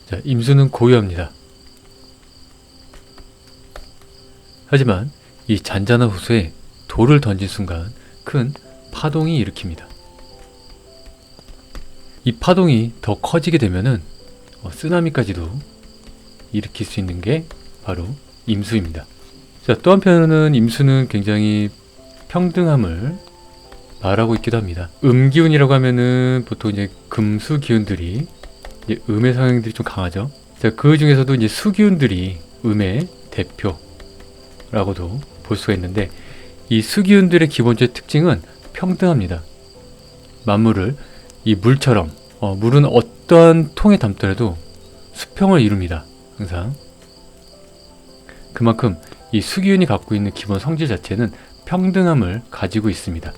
자, 임수는 고요합니다. 하지만 이 잔잔한 호수에 돌을 던진 순간 큰 파동이 일으킵니다. 이 파동이 더 커지게 되면은 쓰나미까지도 일으킬 수 있는 게 바로 임수입니다. 자, 또 한편으로는 임수는 굉장히 평등함을 말하고 있기도 합니다. 음기운이라고 하면은 보통 이제 금수 기운들이 이제 음의 성향들이 좀 강하죠. 자, 그 중에서도 이제 수기운들이 음의 대표라고도 볼 수가 있는데, 이 수기운들의 기본적인 특징은 평등합니다. 만물을 이 물처럼 물은 어떠한 통에 담더라도 수평을 이룹니다. 항상. 그만큼 이 수기운이 갖고 있는 기본 성질 자체는 평등함을 가지고 있습니다.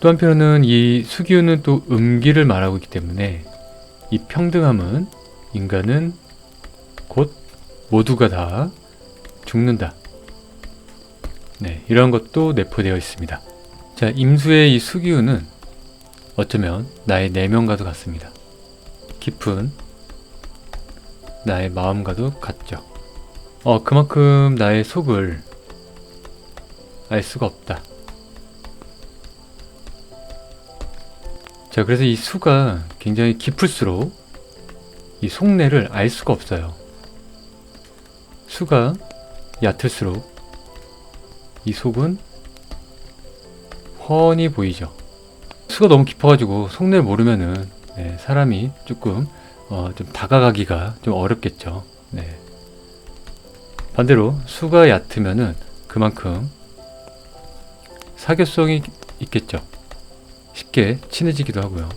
또 한편으로는 이 수기운은 또 음기를 말하고 있기 때문에 이 평등함은 인간은 곧 모두가 다 죽는다. 네, 이런 것도 내포되어 있습니다. 자, 임수의 이 수기운은 어쩌면 나의 내면과도 같습니다. 깊은 나의 마음과도 같죠. 그만큼 나의 속을 알 수가 없다. 자, 그래서 이 수가 굉장히 깊을수록 이 속내를 알 수가 없어요. 수가 얕을수록 이 속은 훤히 보이죠. 수가 너무 깊어가지고 속내를 모르면은 사람이 조금 좀 다가가기가 좀 어렵겠죠. 네. 반대로 수가 얕으면은 그만큼 사교성이 있겠죠. 쉽게 친해지기도 하고요.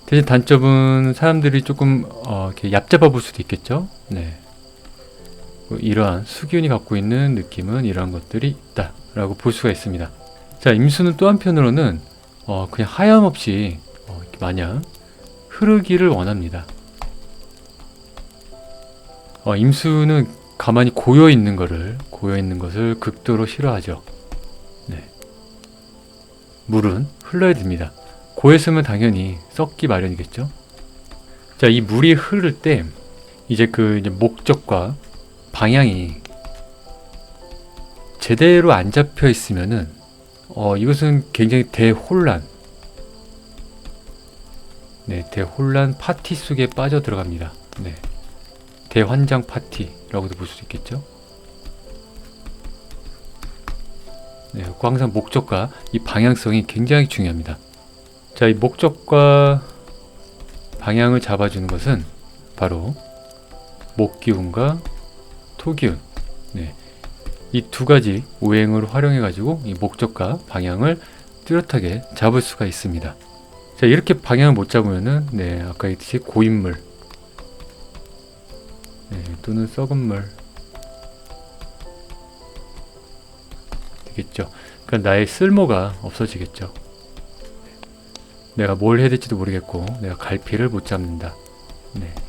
대신 단점은 사람들이 조금 이렇게 얕잡아 볼 수도 있겠죠. 네. 이러한 수기운이 갖고 있는 느낌은 이러한 것들이 있다라고 볼 수가 있습니다. 자, 임수는 또 한편으로는 그냥 하염없이 마냥 흐르기를 원합니다. 임수는 가만히 고여 있는 것을 극도로 싫어하죠. 네. 물은 흘러야 됩니다. 고였으면 당연히 썩기 마련이겠죠. 자, 이 물이 흐를 때 이제 이제 목적과 방향이 제대로 안 잡혀 있으면은 이것은 굉장히 대혼란, 대혼란 파티 속에 빠져 들어갑니다. 네. 대환장 파티라고도 볼 수 있겠죠. 네, 항상 목적과 이 방향성이 굉장히 중요합니다. 자, 이 목적과 방향을 잡아주는 것은 바로 목기운과 토기운. 네, 이 두 가지 오행을 활용해 가지고 이 목적과 방향을 뚜렷하게 잡을 수가 있습니다. 자, 이렇게 방향을 못 잡으면은 아까 얘기했듯이 고인물, 또는 썩은 물 되겠죠. 그러니까 나의 쓸모가 없어지겠죠. 내가 뭘 해야 될지도 모르겠고 내가 갈피를 못 잡는다.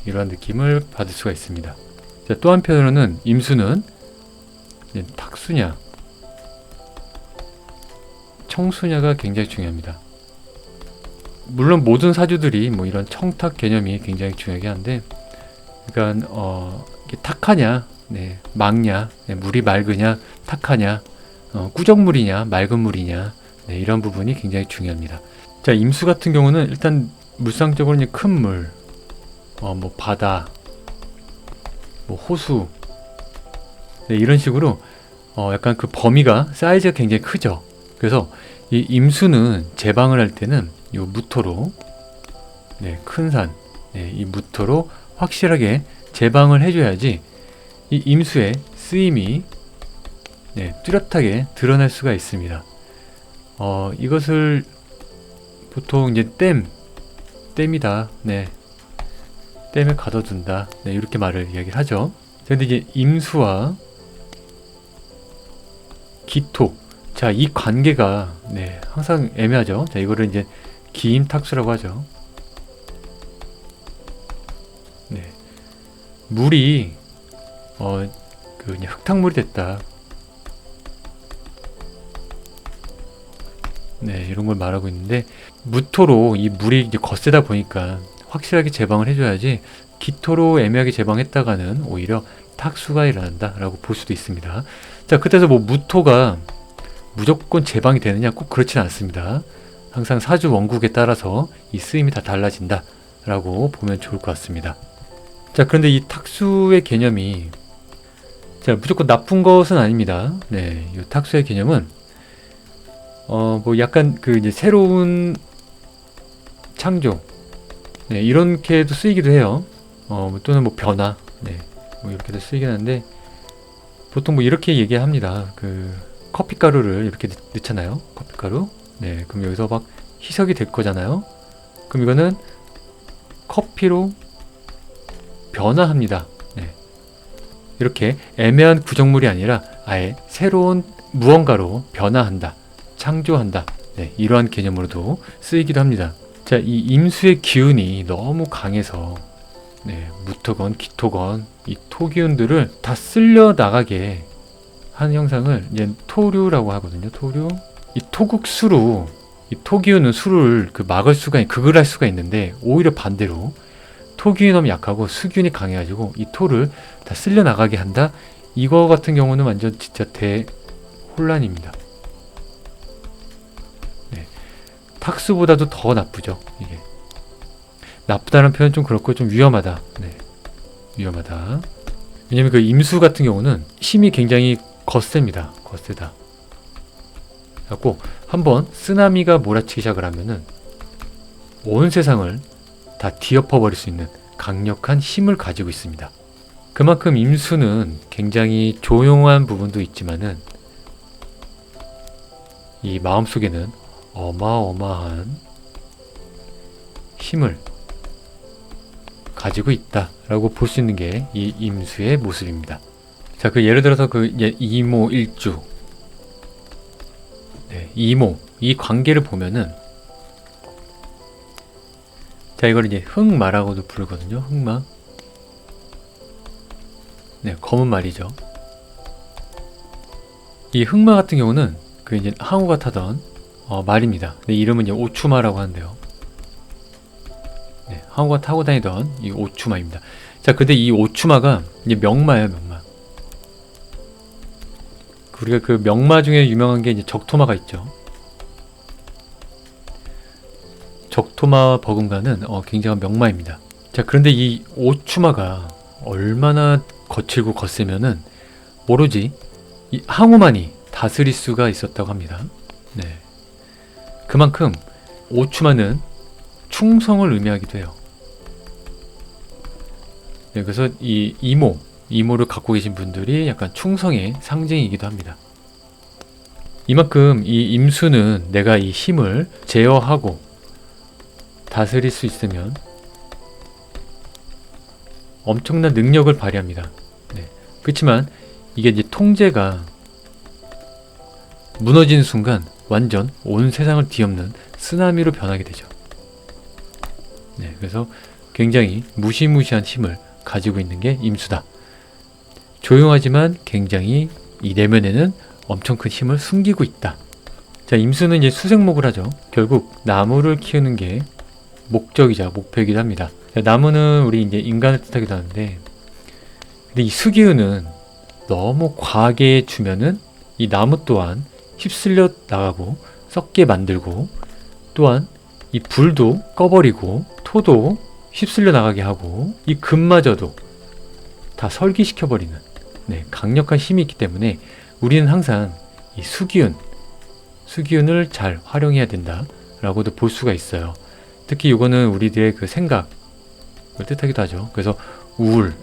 이러한 느낌을 받을 수가 있습니다. 자, 또 한편으로는 임수는 탁수냐, 청수냐가 굉장히 중요합니다. 물론 모든 사주들이 이런 청탁 개념이 굉장히 중요하긴 한데, 그러니까 탁하냐, 맑냐, 물이 맑으냐, 탁하냐, 꾸정물이냐, 맑은 물이냐, 이런 부분이 굉장히 중요합니다. 자, 임수 같은 경우는 일단 물상적으로 큰 물, 바다, 호수, 이런 식으로 약간 그 범위가 사이즈가 굉장히 크죠. 그래서 이 임수는 제방을 할 때는 이 무토로, 큰 산, 이 무토로 확실하게 제방을 해줘야지 이 임수의 쓰임이 뚜렷하게 드러날 수가 있습니다. 이것을 보통 이제 댐이다, 댐에 가둬둔다, 이렇게 말을 이야기를 하죠. 근데 이제 임수와 기토, 자, 이 관계가 항상 애매하죠. 자, 이거를 이제 기임탁수라고 하죠. 물이 그냥 흙탕물이 됐다. 이런 걸 말하고 있는데, 무토로 이 물이 이제 거세다 보니까 확실하게 제방을 해줘야지 기토로 애매하게 제방했다가는 오히려 탁수가 일어난다 라고 볼 수도 있습니다. 자, 그때서 뭐 무토가 무조건 제방이 되느냐, 꼭 그렇지는 않습니다. 항상 사주 원국에 따라서 이 쓰임이 다 달라진다 라고 보면 좋을 것 같습니다. 자, 그런데 이 탁수의 개념이 자, 무조건 나쁜 것은 아닙니다. 네, 이 탁수의 개념은 뭐 약간 그 이제 새로운 창조, 네, 이렇게도 쓰이기도 해요. 또는 뭐 변화, 네, 뭐 이렇게도 쓰이긴 하는데 보통 뭐 이렇게 얘기합니다. 그 커피가루를 이렇게 넣잖아요. 커피가루. 네, 그럼 여기서 막 희석이 될 거잖아요. 그럼 이거는 커피로 변화합니다. 네. 이렇게 애매한 구정물이 아니라 아예 새로운 무언가로 변화한다, 창조한다. 네, 이러한 개념으로도 쓰이기도 합니다. 자, 이 임수의 기운이 너무 강해서 네, 무토건 기토건 이 토기운들을 다 쓸려 나가게 하는 형상을 이제 토류라고 하거든요. 토류. 이 토국수로 이 토기운은 수를 그 막을 수가 극을 할 수가 있는데 오히려 반대로 토기운이 너무 약하고 수기운이 강해가지고 이 토를 다 쓸려 나가게 한다. 이거 같은 경우는 완전 진짜 대혼란입니다. 네. 탁수보다도 더 나쁘죠. 이게 나쁘다는 표현 좀 그렇고 좀 위험하다. 네. 위험하다. 왜냐면 그 임수 같은 경우는 힘이 굉장히 거셉니다. 거세다. 그래갖고 한번 쓰나미가 몰아치기 시작을 하면은 온 세상을 다 뒤엎어버릴 수 있는 강력한 힘을 가지고 있습니다. 그만큼 임수는 굉장히 조용한 부분도 있지만은 이 마음속에는 어마어마한 힘을 가지고 있다라고 볼 수 있는 게 이 임수의 모습입니다. 자, 그 예를 들어서 그 이모일주, 네, 이모 이 관계를 보면은 자, 이걸 이제 흑마라고도 부르거든요. 흑마. 네, 검은 말이죠. 이 흑마 같은 경우는 그 이제 항우가 타던 말입니다. 네, 이름은 이제 오추마라고 하는데요. 네, 항우가 타고 다니던 이 오추마입니다. 자, 근데 이 오추마가 이제 명마예요, 명마. 우리가 그 명마 중에 유명한 게 이제 적토마가 있죠. 적토마 버금가는 굉장한 명마입니다. 자, 그런데 이 오추마가 얼마나 거칠고 거세면은 오로지 이 항우만이 다스릴 수가 있었다고 합니다. 네. 그만큼 오추마는 충성을 의미하기도 해요. 네, 그래서 이 이모를 갖고 계신 분들이 약간 충성의 상징이기도 합니다. 이만큼 이 임수는 내가 이 힘을 제어하고 다스릴 수 있으면 엄청난 능력을 발휘합니다. 네. 그렇지만 이게 이제 통제가 무너지는 순간 완전 온 세상을 뒤엎는 쓰나미로 변하게 되죠. 네, 그래서 굉장히 무시무시한 힘을 가지고 있는 게 임수다. 조용하지만 굉장히 이 내면에는 엄청 큰 힘을 숨기고 있다. 자, 임수는 이제 수생목을 하죠. 결국 나무를 키우는 게 목적이자 목표이기도 합니다. 나무는 우리 이제 인간을 뜻하기도 하는데, 근데 이 수기운은 너무 과하게 주면은 이 나무 또한 휩쓸려 나가고 썩게 만들고, 또한 이 불도 꺼버리고 토도 휩쓸려 나가게 하고 이 금마저도 다 설기시켜버리는 네, 강력한 힘이 있기 때문에 우리는 항상 이 수기운을 잘 활용해야 된다라고도 볼 수가 있어요. 특히 이거는 우리들의 그 생각을 뜻하기도 하죠. 그래서 우울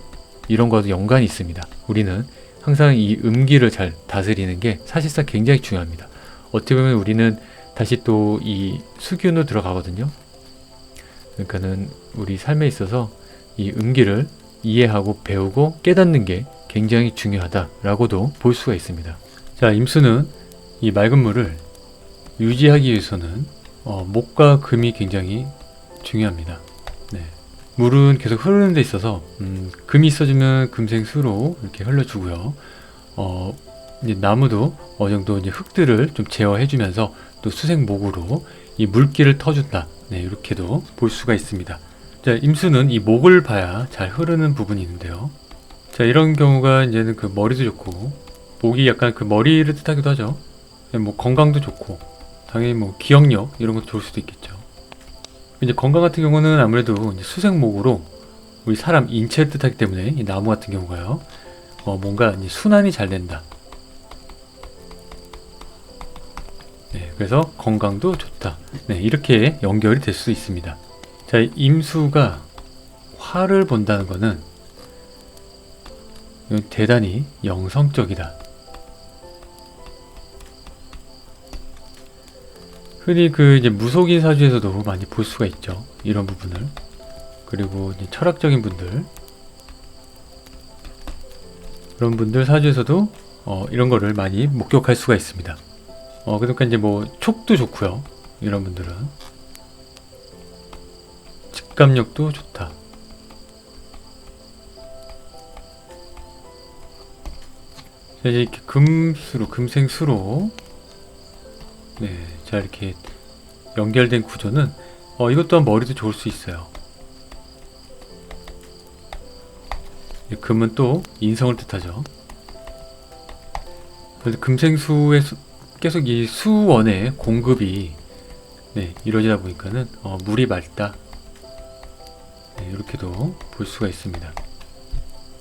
이런 것도 연관이 있습니다. 우리는 항상 이 음기를 잘 다스리는 게 사실상 굉장히 중요합니다. 어떻게 보면 우리는 다시 또 이 수기운으로 들어가거든요. 그러니까는 우리 삶에 있어서 이 음기를 이해하고 배우고 깨닫는 게 굉장히 중요하다라고도 볼 수가 있습니다. 자, 임수는 이 맑은 물을 유지하기 위해서는 목과 금이 굉장히 중요합니다. 네. 물은 계속 흐르는 데 있어서 금이 있어주면 금생수로 이렇게 흘러주고요. 이제 나무도 어느 정도 이제 흙들을 좀 제어해주면서 또 수생목으로 이 물기를 터준다. 네, 이렇게도 볼 수가 있습니다. 자, 임수는 이 목을 봐야 잘 흐르는 부분이 있는데요. 자, 이런 경우가 이제는 그 머리도 좋고, 목이 약간 그 머리를 뜻하기도 하죠. 뭐 건강도 좋고, 당연히 뭐 기억력 이런 것도 좋을 수도 있겠죠. 이제 건강 같은 경우는 아무래도 이제 수생목으로 우리 사람 인체를 뜻하기 때문에 이 나무 같은 경우가요. 뭔가 이제 순환이 잘 된다. 네, 그래서 건강도 좋다. 네, 이렇게 연결이 될 수 있습니다. 자, 임수가 화를 본다는 거는 대단히 영성적이다. 흔히 그 이제 무속인 사주에서도 많이 볼 수가 있죠. 이런 부분을. 그리고 이제 철학적인 분들, 그런 분들 사주에서도 이런 거를 많이 목격할 수가 있습니다. 그러니까 이제 뭐 촉도 좋고요. 이런 분들은 직감력도 좋다. 자, 이제 이렇게 금수로, 금생수로, 네, 자 이렇게 연결된 구조는 이것 또한 머리도 좋을 수 있어요. 금은 또 인성을 뜻하죠. 그래서 금생수의 계속 이 수원의 공급이 이루어지다 보니까는 물이 맑다. 네, 이렇게도 볼 수가 있습니다.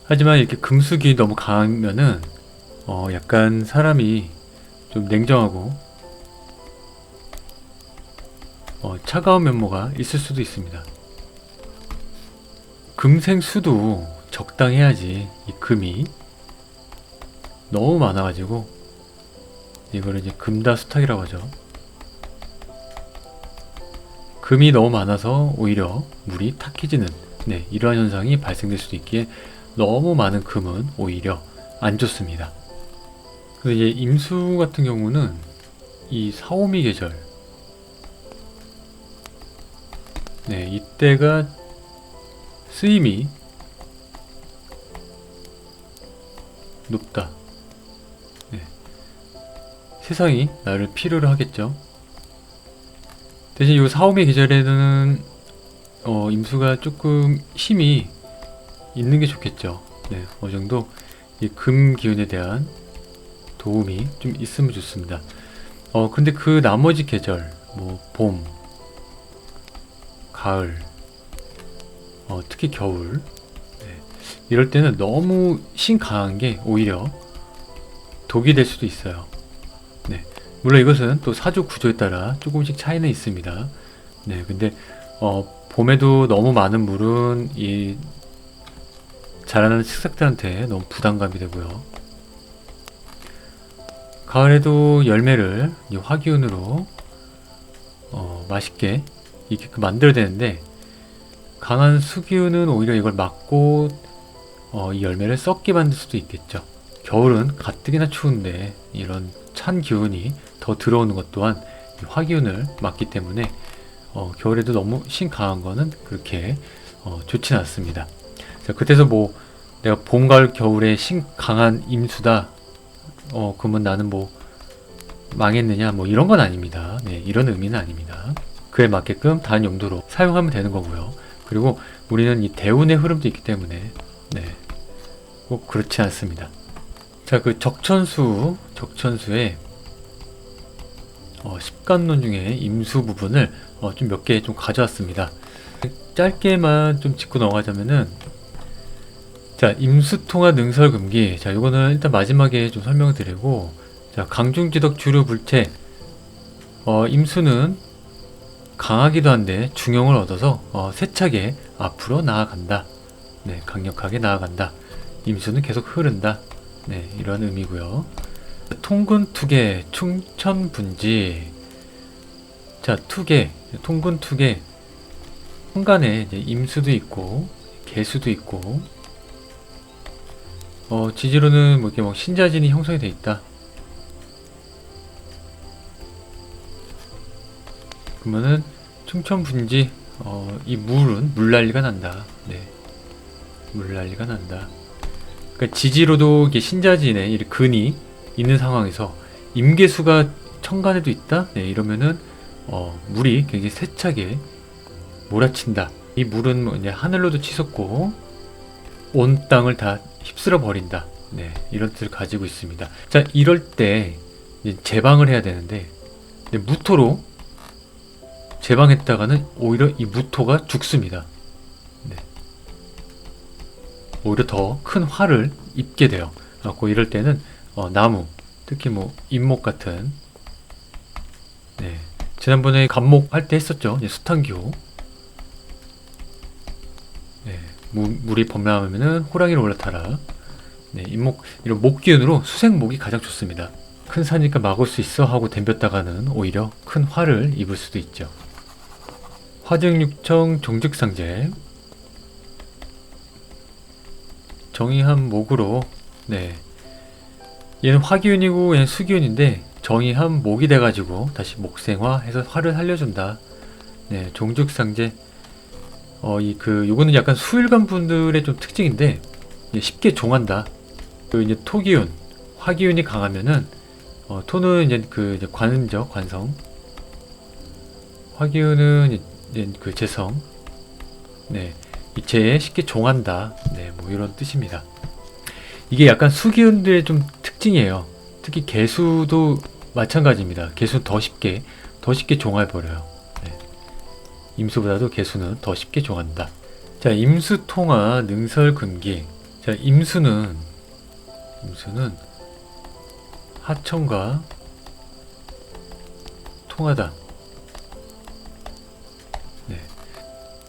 하지만 이렇게 금수기 너무 강하면은 약간 사람이 좀 냉정하고 차가운 면모가 있을 수도 있습니다. 금생수도 적당해야지 이 금이 너무 많아가지고 이거를 이제 금다수탁이라고 하죠. 금이 너무 많아서 오히려 물이 탁해지는 이러한 현상이 발생될 수도 있기에 너무 많은 금은 오히려 안 좋습니다. 그래서 이제 임수 같은 경우는 이 사오미 계절 이때가 쓰임이 높다. 세상이 나를 필요로 하겠죠. 대신 이 사오미 계절에는 임수가 조금 힘이 있는 게 좋겠죠. 어느 정도 이 금 기운에 대한 도움이 좀 있으면 좋습니다. 근데 그 나머지 계절, 뭐 봄, 가을, 특히 겨울, 이럴 때는 너무 신 강한 게 오히려 독이 될 수도 있어요. 물론 이것은 또 사주 구조에 따라 조금씩 차이는 있습니다. 근데 봄에도 너무 많은 물은 이 자라나는 식삭들한테 너무 부담감이 되고요. 가을에도 열매를 이 화기운으로 맛있게 이렇게 만들어야 되는데 강한 수기운은 오히려 이걸 막고 이 열매를 썩게 만들 수도 있겠죠. 겨울은 가뜩이나 추운데 이런 찬 기운이 더 들어오는 것 또한 화기운을 막기 때문에 겨울에도 너무 신 강한 거는 그렇게 좋진 않습니다. 자, 그때서 뭐 내가 봄, 가을, 겨울에 신 강한 임수다 그러면 나는 뭐 망했느냐 뭐 이런 건 아닙니다. 이런 의미는 아닙니다. 그에 맞게끔 다른 용도로 사용하면 되는 거고요. 그리고 우리는 이 대운의 흐름도 있기 때문에 꼭 그렇지 않습니다. 자, 그 적천수의 십간론 중에 임수 부분을 좀 몇 개 좀 가져왔습니다. 짧게만 좀 짚고 넘어가자면은, 자, 임수통화 능설금기. 자, 요거는 일단 마지막에 좀 설명을 드리고, 자, 강중지덕 주류불체. 임수는 강하기도 한데 중용을 얻어서 세차게 앞으로 나아간다. 강력하게 나아간다. 임수는 계속 흐른다. 이런 의미고요. 통근투계, 충천분지. 자, 투계, 통근투계. 현간에 이제 임수도 있고 개수도 있고 지지로는 뭐 이렇게 막 신자진이 형성이 돼 있다. 그러면은 충천분지 이 물은 물난리가 난다. 물난리가 난다. 그러니까 지지로도 이렇게 신자진에 이렇게 근이 있는 상황에서 임계수가 천간에도 있다. 이러면은 물이 굉장히 세차게 몰아친다. 이 물은 뭐 이제 하늘로도 치솟고 온 땅을 다 휩쓸어 버린다. 네, 이런 뜻을 가지고 있습니다. 자, 이럴 때 이제 제방을 해야 되는데 무토로 제방했다가는 오히려 이 무토가 죽습니다. 네. 오히려 더 큰 화를 입게 돼요. 그래서 이럴 때는 나무, 특히 뭐 잇목 같은, 네, 지난번에 간목 할 때 했었죠. 수탄기호. 네, 물이 범람하면은 호랑이를 올라타라. 네, 잇목, 이런 목기운으로 수생목이 가장 좋습니다. 큰 산이니까 막을 수 있어 하고 덤볐다가는 오히려 큰 화를 입을 수도 있죠. 화증육청 종즉상제, 정의한 목으로, 네, 얘는 화기운이고 얘는 수기운인데 정의한 목이 돼가지고 다시 목생화해서 화를 살려준다. 네, 종즉상제. 요거는 약간 수일관 분들의 좀 특징인데 쉽게 종한다. 이제 토기운, 화기운이 강하면은 토는 이제 관은죠, 관성. 화기운은 이제 재성. 네, 이체에 쉽게 종한다. 네, 뭐 이런 뜻입니다. 이게 약간 수기운들의 좀 특징이에요. 특히 개수도 마찬가지입니다. 개수는 더 쉽게 종해버려요. 네. 임수보다도 개수는 더 쉽게 종한다. 자, 임수통화 능설근기. 자, 임수는 하천과 통하다. 네.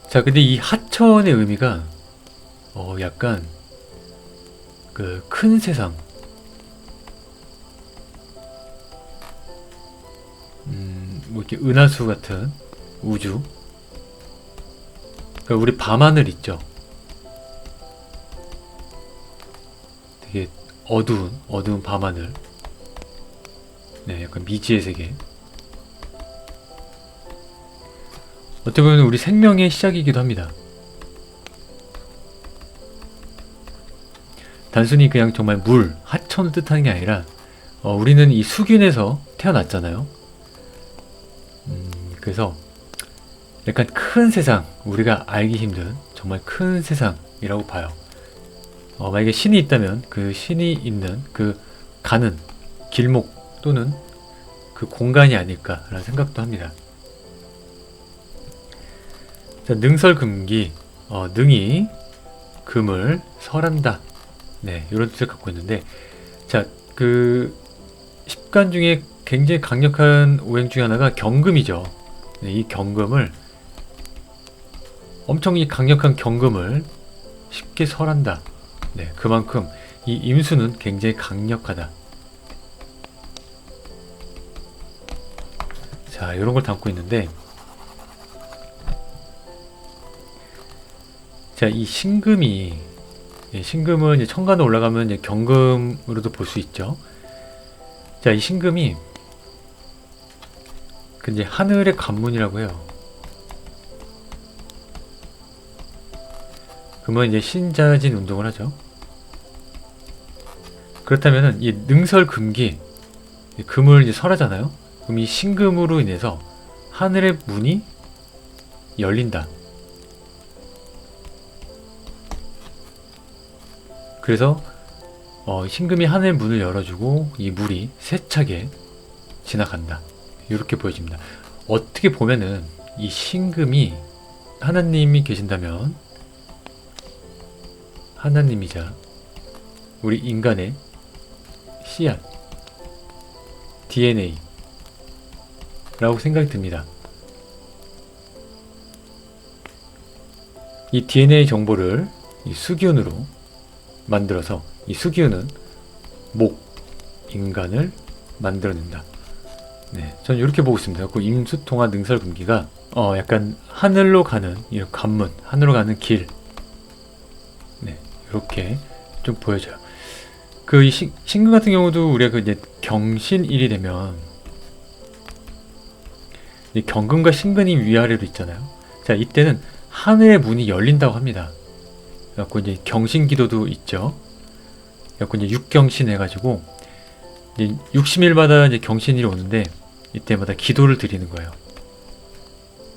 자, 근데 이 하천의 의미가 약간 큰 세상, 뭐 이렇게 은하수 같은 우주. 그러니까 우리 밤하늘 있죠. 되게 어두운 밤하늘. 네, 약간 미지의 세계. 어떻게 보면 우리 생명의 시작이기도 합니다. 단순히 그냥 정말 물, 하천을 뜻하는 게 아니라 우리는 이 수균에서 태어났잖아요. 그래서 약간 큰 세상, 우리가 알기 힘든 정말 큰 세상이라고 봐요. 만약에 신이 있다면 그 신이 있는 그 가는 길목 또는 그 공간이 아닐까라는 생각도 합니다. 자, 능설금기, 능이 금을 설한다. 네, 이런 뜻을 갖고 있는데, 자, 십간 중에 굉장히 강력한 오행 중에 하나가 경금이죠. 네, 이 경금을, 엄청 이 강력한 경금을 쉽게 설한다. 네, 그만큼 이 임수는 굉장히 강력하다. 자, 이런 걸 담고 있는데, 자, 이 신금이, 신금은 이제 천간에 올라가면 이제 경금으로도 볼 수 있죠. 자, 이 신금이 이제 하늘의 관문이라고 해요. 그러면 이제 신자진 운동을 하죠. 그렇다면은 이 능설금기, 금을 이제 설하잖아요. 그럼 이 신금으로 인해서 하늘의 문이 열린다. 그래서 신금이 하늘의 문을 열어주고 이 물이 세차게 지나간다. 이렇게 보여집니다. 어떻게 보면은 이 신금이 하나님이 계신다면 하나님이자 우리 인간의 씨앗, DNA 라고 생각이 듭니다. 이 DNA 정보를 이 수기운으로 만들어서 이 수기운은 인간을 만들어낸다. 네, 저는 이렇게 보고 있습니다. 그 임수통화 능설금기가 약간 하늘로 가는 이런 관문, 하늘로 가는 길. 네, 이렇게 좀 보여져요. 이 신금 같은 경우도 우리가 이제 경신일이 되면 이 경금과 신금이 위아래로 있잖아요. 자, 이때는 하늘의 문이 열린다고 합니다. 그래갖고 이제 경신기도도 있죠. 그래갖고 이제 육경신 해가지고 이제 60일마다 이제 경신일이 오는데 이때마다 기도를 드리는 거예요.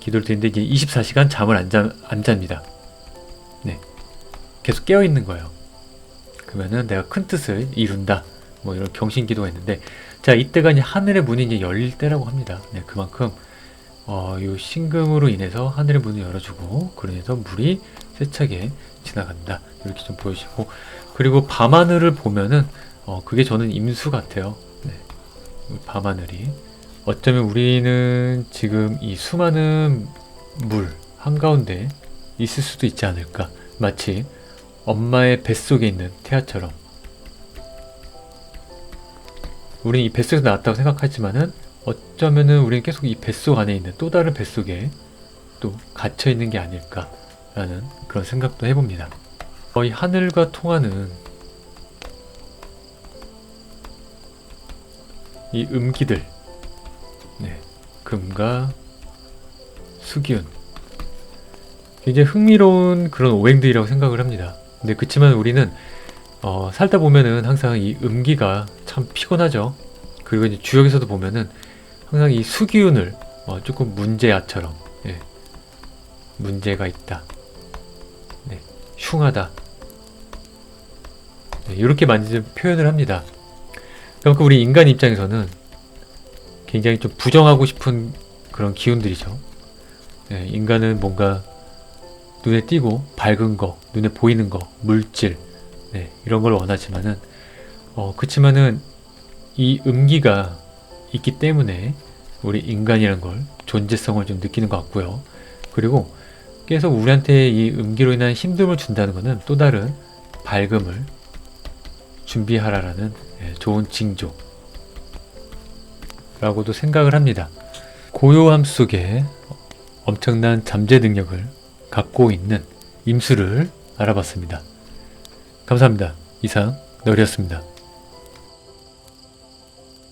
기도를 드리는데 이제 24시간 잠을 안 잡니다. 네. 계속 깨어있는 거예요. 그러면은 내가 큰 뜻을 이룬다. 뭐 이런 경신 기도가 있는데, 자, 이때가 이제 하늘의 문이 이제 열릴 때라고 합니다. 네, 그만큼 요 신금으로 인해서 하늘의 문을 열어주고, 그러면서 물이 세차게 지나간다. 이렇게 좀 보여주시고, 그리고 밤하늘을 보면은 그게 저는 임수 같아요. 네, 밤하늘이 어쩌면 우리는 지금 이 수많은 물 한가운데 있을 수도 있지 않을까. 마치 엄마의 뱃속에 있는 태아처럼 우리는 이 뱃속에서 나왔다고 생각하지만은 어쩌면은 우리는 계속 이 뱃속 안에 있는 또 다른 뱃속에 또 갇혀 있는 게 아닐까라는 그런 생각도 해봅니다. 이 하늘과 통하는 이 음기들, 네, 금과 수기운, 굉장히 흥미로운 그런 오행들이라고 생각을 합니다. 근데 그치만 우리는 살다 보면은 항상 이 음기가 참 피곤하죠. 그리고 이제 주역에서도 보면은 항상 이 수기운을 조금 문제아처럼, 예, 문제가 있다, 네, 흉하다, 네, 이렇게 많이 표현을 합니다. 그만큼 우리 인간 입장에서는 굉장히 좀 부정하고 싶은 그런 기운들이죠. 네, 인간은 뭔가 눈에 띄고 밝은 거, 눈에 보이는 거, 물질, 네, 이런 걸 원하지만은 그치만은 이 음기가 있기 때문에 우리 인간이란 걸 존재성을 좀 느끼는 것 같고요. 그리고 계속 우리한테 이 음기로 인한 힘듦을 준다는 것은 또 다른 밝음을 준비하라라는 좋은 징조 라고도 생각을 합니다. 고요함 속에 엄청난 잠재 능력을 갖고 있는 임수를 알아봤습니다. 감사합니다. 이상 너리였습니다.